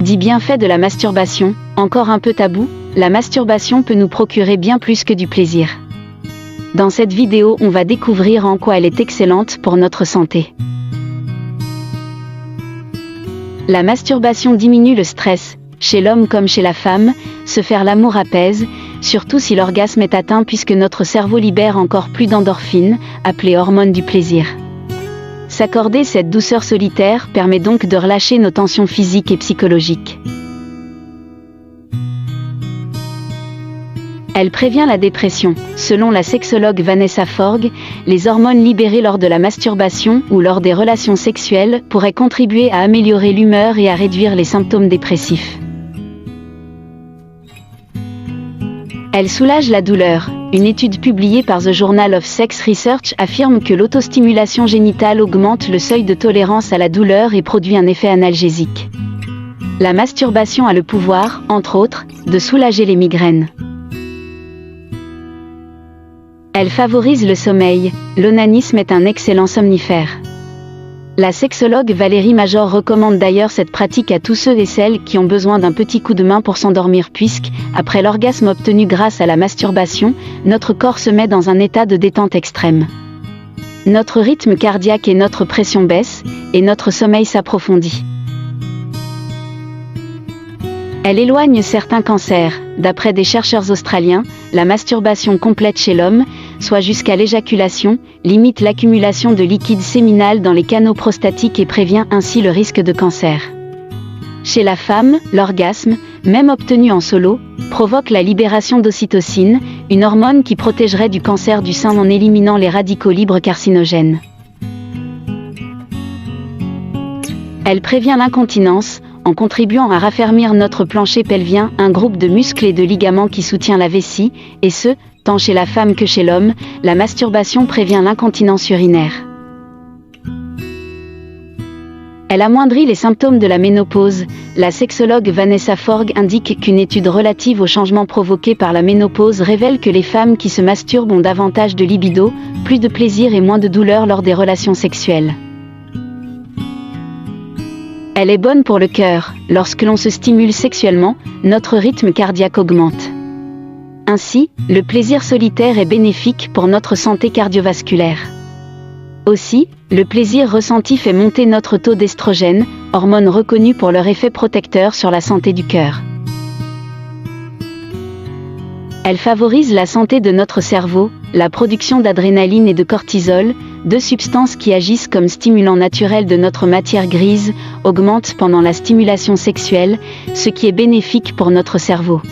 10 bienfaits de la masturbation. Encore un peu tabou, la masturbation peut nous procurer bien plus que du plaisir. Dans cette vidéo, on va découvrir en quoi elle est excellente pour notre santé. La masturbation diminue le stress. Chez l'homme comme chez la femme, se faire l'amour apaise, surtout si l'orgasme est atteint puisque notre cerveau libère encore plus d'endorphines, appelées hormones du plaisir. S'accorder cette douceur solitaire permet donc de relâcher nos tensions physiques et psychologiques. Elle prévient la dépression. Selon la sexologue Vanessa Forge, les hormones libérées lors de la masturbation ou lors des relations sexuelles pourraient contribuer à améliorer l'humeur et à réduire les symptômes dépressifs. Elle soulage la douleur. Une étude publiée par The Journal of Sex Research affirme que l'autostimulation génitale augmente le seuil de tolérance à la douleur et produit un effet analgésique. La masturbation a le pouvoir, entre autres, de soulager les migraines. Elle favorise le sommeil. L'onanisme est un excellent somnifère. La sexologue Valérie Major recommande d'ailleurs cette pratique à tous ceux et celles qui ont besoin d'un petit coup de main pour s'endormir puisque, après l'orgasme obtenu grâce à la masturbation, notre corps se met dans un état de détente extrême. Notre rythme cardiaque et notre pression baissent, et notre sommeil s'approfondit. Elle éloigne certains cancers. D'après des chercheurs australiens, la masturbation complète chez l'homme, soit jusqu'à l'éjaculation, limite l'accumulation de liquide séminal dans les canaux prostatiques et prévient ainsi le risque de cancer. Chez la femme, l'orgasme, même obtenu en solo, provoque la libération d'ocytocine, une hormone qui protégerait du cancer du sein en éliminant les radicaux libres carcinogènes. Elle prévient l'incontinence, en contribuant à raffermir notre plancher pelvien, un groupe de muscles et de ligaments qui soutient la vessie, et ce, tant chez la femme que chez l'homme, la masturbation prévient l'incontinence urinaire. Elle amoindrit les symptômes de la ménopause. La sexologue Vanessa Forge indique qu'une étude relative aux changements provoqués par la ménopause révèle que les femmes qui se masturbent ont davantage de libido, plus de plaisir et moins de douleur lors des relations sexuelles. Elle est bonne pour le cœur. Lorsque l'on se stimule sexuellement, notre rythme cardiaque augmente. Ainsi, le plaisir solitaire est bénéfique pour notre santé cardiovasculaire. Aussi, le plaisir ressenti fait monter notre taux d'estrogène, hormone reconnue pour leur effet protecteur sur la santé du cœur. Elle favorise la santé de notre cerveau, la production d'adrénaline et de cortisol, deux substances qui agissent comme stimulants naturels de notre matière grise, augmentent pendant la stimulation sexuelle, ce qui est bénéfique pour notre cerveau.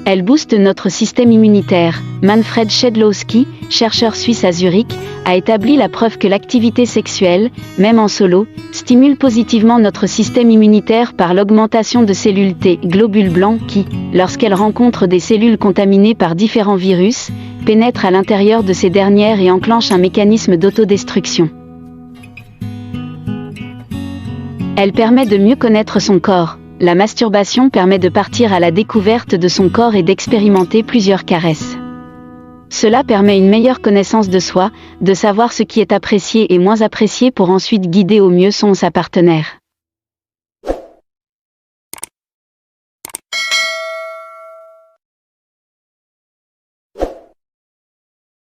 Elle booste notre système immunitaire. Manfred Schedlowski, chercheur suisse à Zurich, a établi la preuve que l'activité sexuelle, même en solo, stimule positivement notre système immunitaire par l'augmentation de cellules T, globules blancs qui, lorsqu'elles rencontrent des cellules contaminées par différents virus, pénètrent à l'intérieur de ces dernières et enclenchent un mécanisme d'autodestruction. Elle permet de mieux connaître son corps. La masturbation permet de partir à la découverte de son corps et d'expérimenter plusieurs caresses. Cela permet une meilleure connaissance de soi, de savoir ce qui est apprécié et moins apprécié pour ensuite guider au mieux son ou sa partenaire.